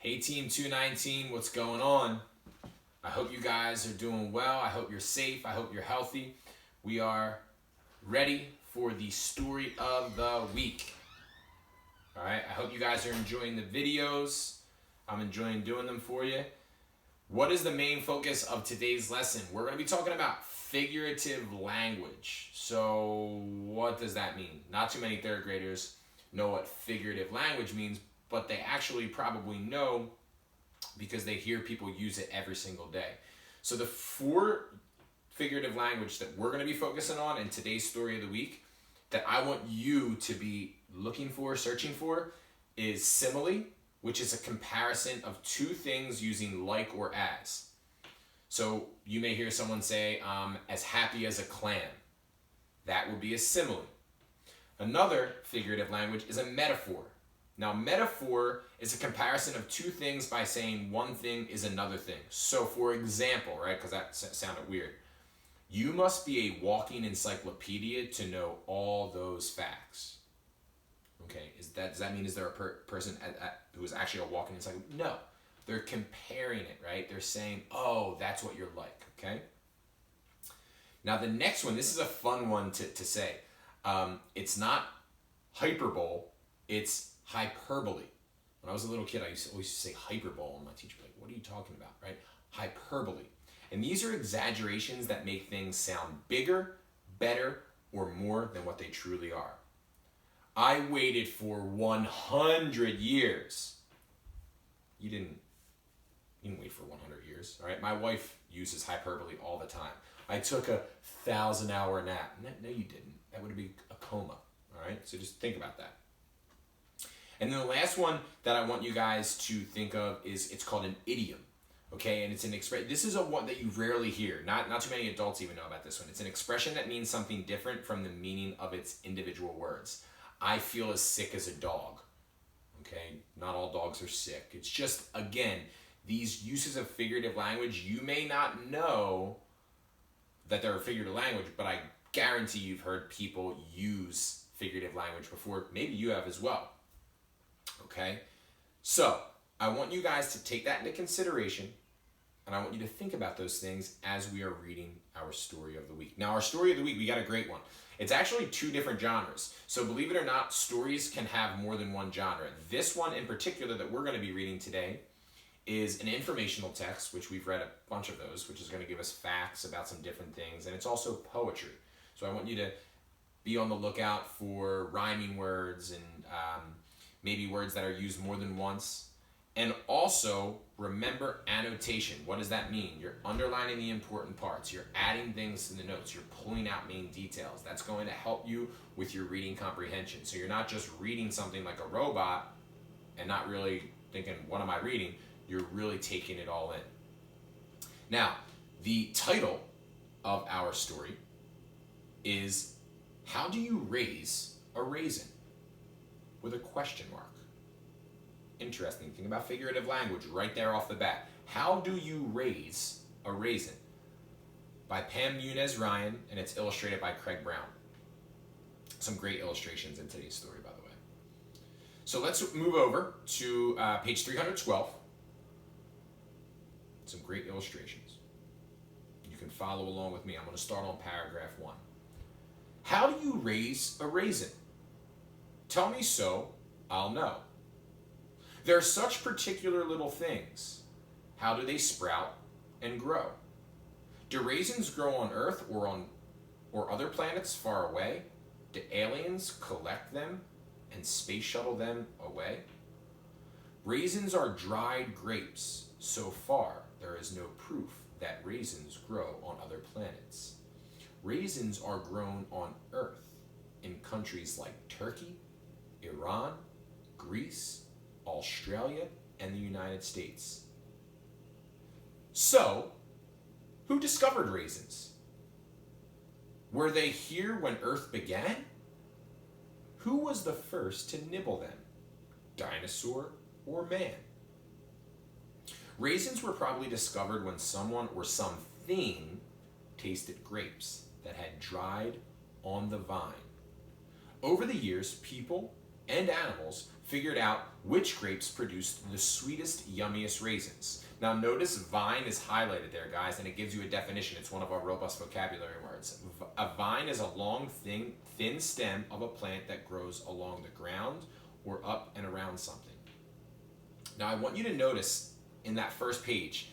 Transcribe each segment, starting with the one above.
Hey Team 219, what's going on? I hope you guys are doing well. I hope you're safe. I hope you're healthy. We are ready for the story of the week. All right, I hope you guys are enjoying the videos. I'm enjoying doing them for you. What is the main focus of today's lesson? We're going to be talking about figurative language. So what does that mean? Not too many third graders know what figurative language means, but they actually probably know because they hear people use it every single day. So the four figurative language that we're going to be focusing on in today's story of the week that I want you to be looking for, searching for, is simile, which is a comparison of two things using like or as. So you may hear someone say, as happy as a clam. That would be a simile. Another figurative language is a metaphor. Now, metaphor is a comparison of two things by saying one thing is another thing. So, for example, right, because that sounded weird, you must be a walking encyclopedia to know all those facts. Okay, does that mean is there a person who is actually a walking encyclopedia? No, they're comparing it, right? They're saying, oh, that's what you're like, okay? Now, the next one, this is a fun one to say. It's not hyperbole, it's hyperbole. When I was a little kid, I used to always say hyperbole, and my teacher would be like, what are you talking about, right? Hyperbole. And these are exaggerations that make things sound bigger, better, or more than what they truly are. I waited for 100 years. You didn't wait for 100 years, all right? My wife uses hyperbole all the time. I took a 1,000-hour nap. No, you didn't. That would be a coma, all right? So just think about that. And then the last one that I want you guys to think of is it's called an idiom, okay? And it's an expression. This is a one that you rarely hear. Not too many adults even know about this one. It's an expression that means something different from the meaning of its individual words. I feel as sick as a dog, okay? Not all dogs are sick. It's just, again, these uses of figurative language, you may not know that they're a figurative language, but I guarantee you've heard people use figurative language before. Maybe you have as well. Okay, so I want you guys to take that into consideration, and I want you to think about those things as we are reading our story of the week. Now, our story of the week, we got a great one. It's actually two different genres. So believe it or not, stories can have more than one genre. This one in particular that we're going to be reading today is an informational text, which we've read a bunch of those, which is going to give us facts about some different things, and it's also poetry. So I want you to be on the lookout for rhyming words and maybe words that are used more than once. And also, remember annotation. What does that mean? You're underlining the important parts. You're adding things to the notes. You're pulling out main details. That's going to help you with your reading comprehension. So you're not just reading something like a robot and not really thinking, what am I reading? You're really taking it all in. Now, the title of our story is, How Do You Raise a Raisin? With a question mark. Interesting. Think about figurative language right there off the bat. How do you raise a raisin? By Pam Muniz Ryan, and it's illustrated by Craig Brown. Some great illustrations in today's story, by the way. So let's move over to page 312. Some great illustrations. You can follow along with me. I'm going to start on paragraph 1. How do you raise a raisin? Tell me so, I'll know. They're such particular little things. How do they sprout and grow? Do raisins grow on Earth or other planets far away? Do aliens collect them and space shuttle them away? Raisins are dried grapes. So far, there is no proof that raisins grow on other planets. Raisins are grown on Earth in countries like Turkey, Iran, Greece, Australia, and the United States. So, who discovered raisins? Were they here when Earth began? Who was the first to nibble them? Dinosaur or man? Raisins were probably discovered when someone or something tasted grapes that had dried on the vine. Over the years, people and animals figured out Which grapes produce the sweetest, yummiest raisins? Now notice vine is highlighted there, guys, and it gives you a definition. It's one of our robust vocabulary words. A vine is a long, thin stem of a plant that grows along the ground or up and around something. Now I want you to notice in that first page,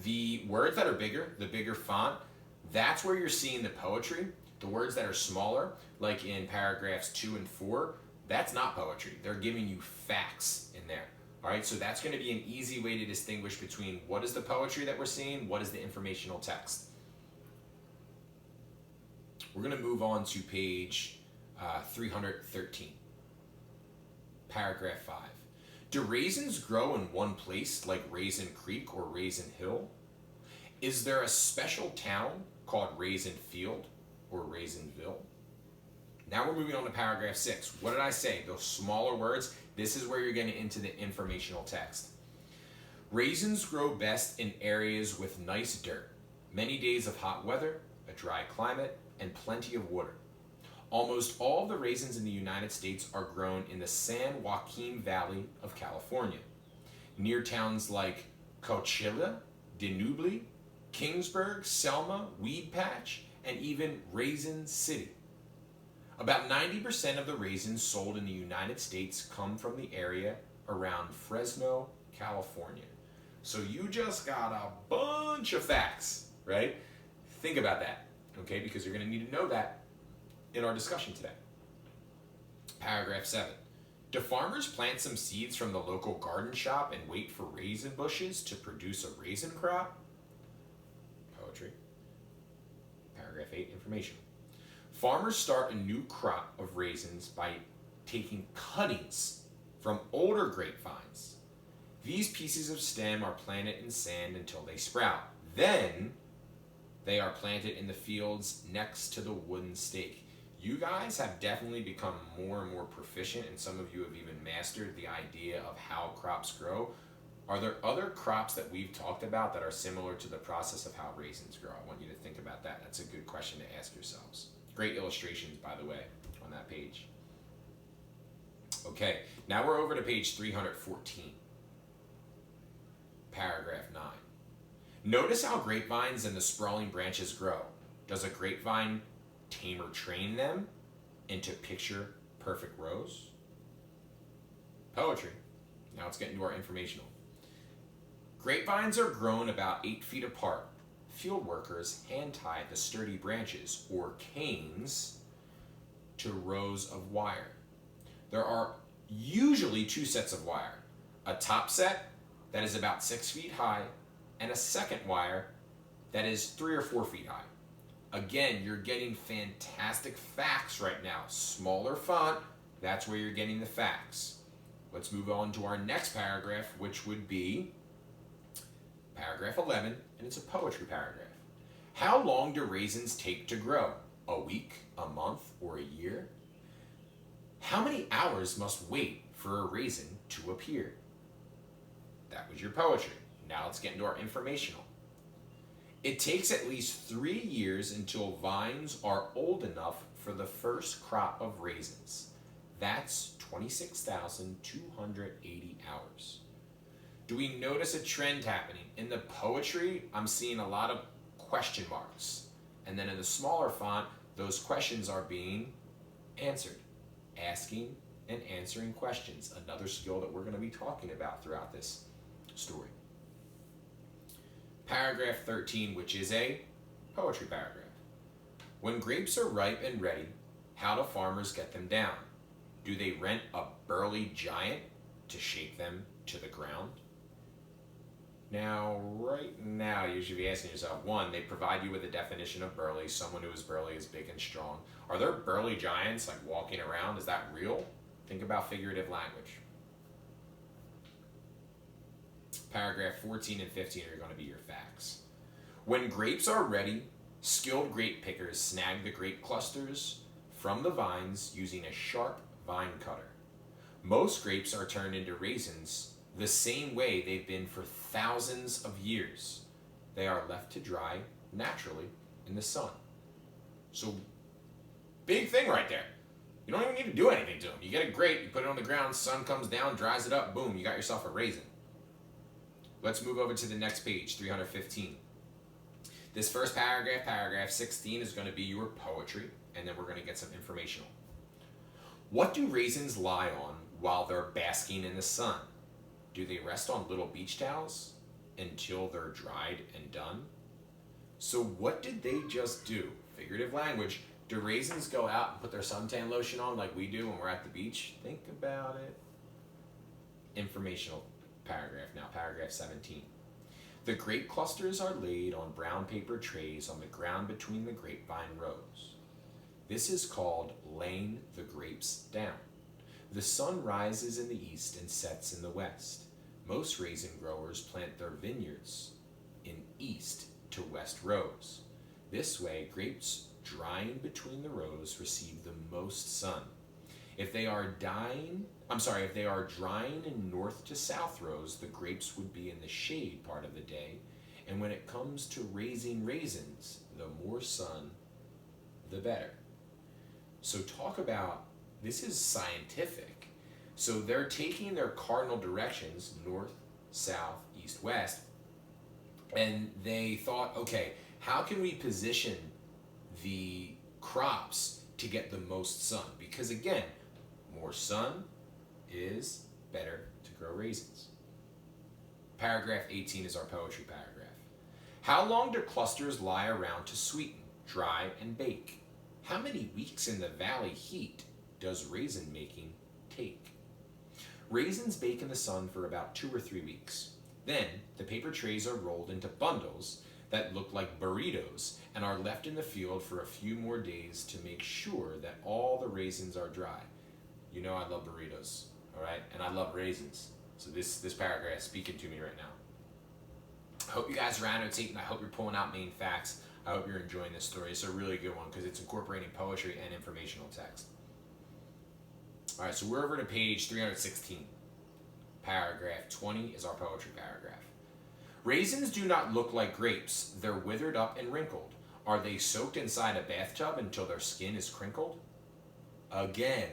the words that are bigger, the bigger font, that's where you're seeing the poetry. The words that are smaller, like in paragraphs 2 and 4, that's not poetry. They're giving you facts in there. All right, so that's going to be an easy way to distinguish between what is the poetry that we're seeing, what is the informational text. We're going to move on to page 313, paragraph 5. Do raisins grow in one place like Raisin Creek or Raisin Hill? Is there a special town called Raisin Field or Raisinville? Now we're moving on to paragraph 6. What did I say? Those smaller words, this is where you're getting into the informational text. Raisins grow best in areas with nice dirt, many days of hot weather, a dry climate, and plenty of water. Almost all the raisins in the United States are grown in the San Joaquin Valley of California, near towns like Coachella, Denubli, Kingsburg, Selma, Weed Patch, and even Raisin City. About 90% of the raisins sold in the United States come from the area around Fresno, California. So you just got a bunch of facts, right? Think about that, okay? Because you're going to need to know that in our discussion today. Paragraph 7. Do farmers plant some seeds from the local garden shop and wait for raisin bushes to produce a raisin crop? Poetry. Paragraph 8, information. Farmers start a new crop of raisins by taking cuttings from older grapevines. These pieces of stem are planted in sand until they sprout. Then they are planted in the fields next to the wooden stake. You guys have definitely become more and more proficient, and some of you have even mastered the idea of how crops grow. Are there other crops that we've talked about that are similar to the process of how raisins grow? I want you to think about that. That's a good question to ask yourselves. Great illustrations, by the way, on that page. Okay, now we're over to page 314, paragraph 9. Notice how grapevines and the sprawling branches grow. Does a grapevine tame or train them into picture perfect rows? Poetry. Now let's get into our informational. Grapevines are grown about 8 feet apart. Field workers hand-tie the sturdy branches, or canes, to rows of wire. There are usually 2 sets of wire. A top set that is about 6 feet high, and a second wire that is 3 or 4 feet high. Again, you're getting fantastic facts right now. Smaller font, that's where you're getting the facts. Let's move on to our next paragraph, which would be paragraph 11, and it's a poetry paragraph. How long do raisins take to grow? A week, a month, or a year? How many hours must wait for a raisin to appear? That was your poetry. Now let's get into our informational. It takes at least 3 years until vines are old enough for the first crop of raisins. That's 26,280 hours. Do we notice a trend happening? In the poetry, I'm seeing a lot of question marks. And then in the smaller font, those questions are being answered. Asking and answering questions. Another skill that we're going to be talking about throughout this story. Paragraph 13, which is a poetry paragraph. When grapes are ripe and ready, how do farmers get them down? Do they rent a burly giant to shake them to the ground? Now, right now, you should be asking yourself, 1, they provide you with a definition of burly. Someone who is burly is big and strong. Are there burly giants like walking around? Is that real? Think about figurative language. Paragraph 14 and 15 are going to be your facts. When grapes are ready, skilled grape pickers snag the grape clusters from the vines using a sharp vine cutter. Most grapes are turned into raisins the same way they've been for thousands of years. They are left to dry naturally in the sun. So, big thing right there. You don't even need to do anything to them. You get a grape, you put it on the ground, sun comes down, dries it up, boom, you got yourself a raisin. Let's move over to the next page, 315. This first paragraph, paragraph 16, is going to be your poetry, and then we're going to get some informational. What do raisins lie on while they're basking in the sun? Do they rest on little beach towels until they're dried and done? So what did they just do? Figurative language. Do raisins go out and put their suntan lotion on like we do when we're at the beach? Think about it. Informational paragraph now, paragraph 17. The grape clusters are laid on brown paper trays on the ground between the grapevine rows. This is called laying the grapes down. The sun rises in the east and sets in the west. Most raisin growers plant their vineyards in east to west rows. This way, grapes drying between the rows receive the most sun. If they are drying in north to south rows, the grapes would be in the shade part of the day. And when it comes to raising raisins, the more sun, the better. So talk about, this is scientific. So they're taking their cardinal directions, north, south, east, west, and they thought, okay, how can we position the crops to get the most sun? Because again, more sun is better to grow raisins. Paragraph 18 is our poetry paragraph. How long do clusters lie around to sweeten, dry, and bake? How many weeks in the valley heat does raisin making take? Raisins bake in the sun for about 2 or 3 weeks. Then the paper trays are rolled into bundles that look like burritos and are left in the field for a few more days to make sure that all the raisins are dry. You know I love burritos, all right? And I love raisins. So this paragraph is speaking to me right now. I hope you guys are annotating. I hope you're pulling out main facts. I hope you're enjoying this story. It's a really good one because it's incorporating poetry and informational text. All right, so we're over to page 316. Paragraph 20 is our poetry paragraph. Raisins do not look like grapes. They're withered up and wrinkled. Are they soaked inside a bathtub until their skin is crinkled? Again,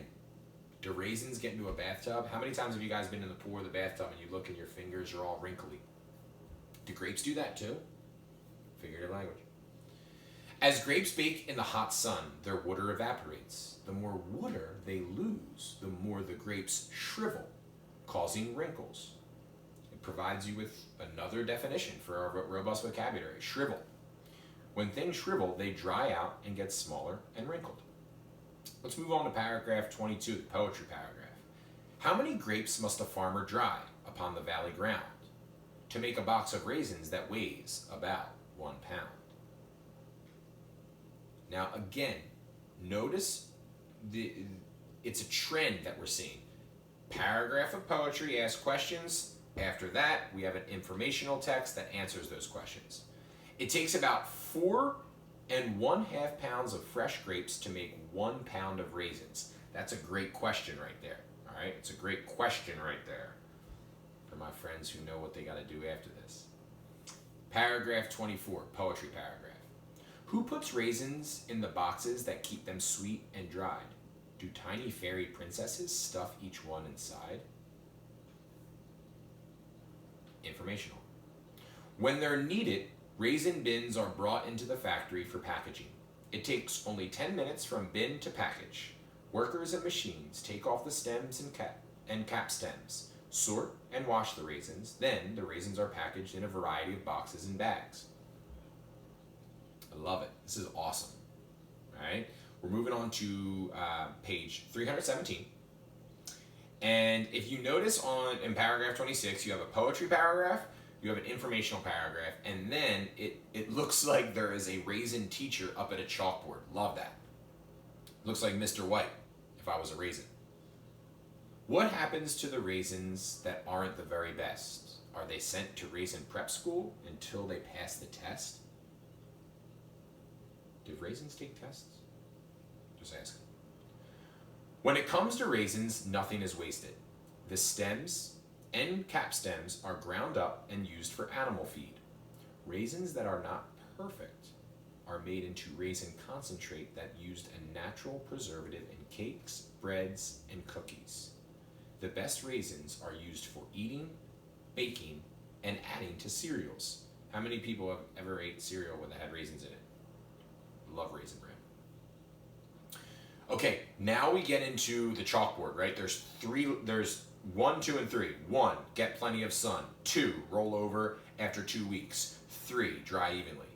do raisins get into a bathtub? How many times have you guys been in the pool or the bathtub and you look and your fingers are all wrinkly? Do grapes do that too? Figurative language. As grapes bake in the hot sun, their water evaporates. The more water they lose, the more the grapes shrivel, causing wrinkles. It provides you with another definition for our robust vocabulary, shrivel. When things shrivel, they dry out and get smaller and wrinkled. Let's move on to paragraph 22, the poetry paragraph. How many grapes must a farmer dry upon the valley ground to make a box of raisins that weighs about 1 pound? Now again, notice it's a trend that we're seeing. Paragraph of poetry asks questions. After that, we have an informational text that answers those questions. It takes about 4 1/2 pounds of fresh grapes to make 1 pound of raisins. That's a great question right there. All right, it's a great question right there for my friends who know what they got to do after this. Paragraph 24, poetry paragraph. Who puts raisins in the boxes that keep them sweet and dried? Do tiny fairy princesses stuff each one inside? Informational. When they're needed, raisin bins are brought into the factory for packaging. It takes only 10 minutes from bin to package. Workers and machines take off the stems and cap stems, sort and wash the raisins. Then the raisins are packaged in a variety of boxes and bags. I love it. This is awesome. All right, we're moving on to page 317. And if you notice in paragraph 26, you have a poetry paragraph, you have an informational paragraph, and then it looks like there is a raisin teacher up at a chalkboard. Love that. Looks like Mr. White, if I was a raisin. What happens to the raisins that aren't the very best? Are they sent to raisin prep school until they pass the test? Do raisins take tests? Just asking. When it comes to raisins, nothing is wasted. The stems and cap stems are ground up and used for animal feed. Raisins that are not perfect are made into raisin concentrate that used a natural preservative in cakes, breads, and cookies. The best raisins are used for eating, baking, and adding to cereals. How many people have ever ate cereal that had raisins in it? Love Raisin Bran. Okay, now we get into the chalkboard, right? There's 1, 2, and 3. 1, get plenty of sun. 2, roll over after 2 weeks. 3, dry evenly.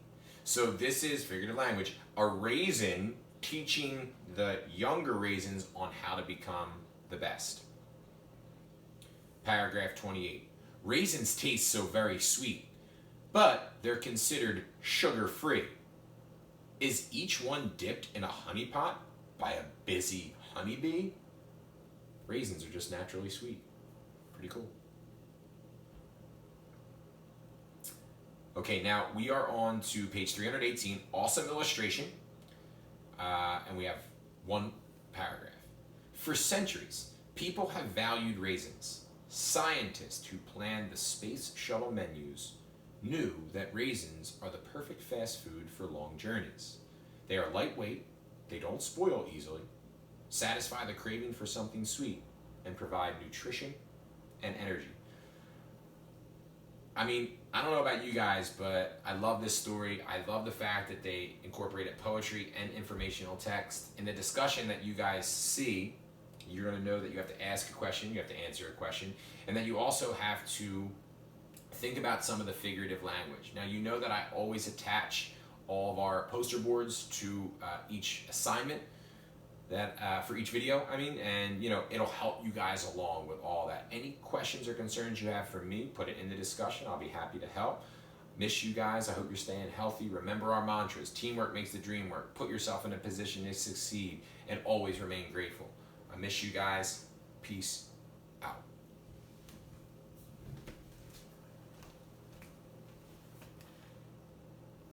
So this is figurative language, a raisin teaching the younger raisins on how to become the best. Paragraph 28. Raisins taste so very sweet, but they're considered sugar-free. Is each one dipped in a honey pot by a busy honeybee? Raisins are just naturally sweet. Pretty cool. Okay, now we are on to page 318, awesome illustration, and we have one paragraph. For centuries, people have valued raisins. Scientists who planned the space shuttle menus knew that raisins are the perfect fast food for long journeys. They are lightweight, they don't spoil easily, satisfy the craving for something sweet, and provide nutrition and energy. I mean, I don't know about you guys, but I love this story. I love the fact that they incorporated poetry and informational text. In the discussion that you guys see, you're going to know that you have to ask a question, you have to answer a question, and that you also have to think about some of the figurative language. Now, you know that I always attach all of our poster boards to each assignment that for each video, and it'll help you guys along with all that. Any questions or concerns you have for me, put it in the discussion. I'll be happy to help. Miss you guys. I hope you're staying healthy. Remember our mantras. Teamwork makes the dream work. Put yourself in a position to succeed and always remain grateful. I miss you guys. Peace.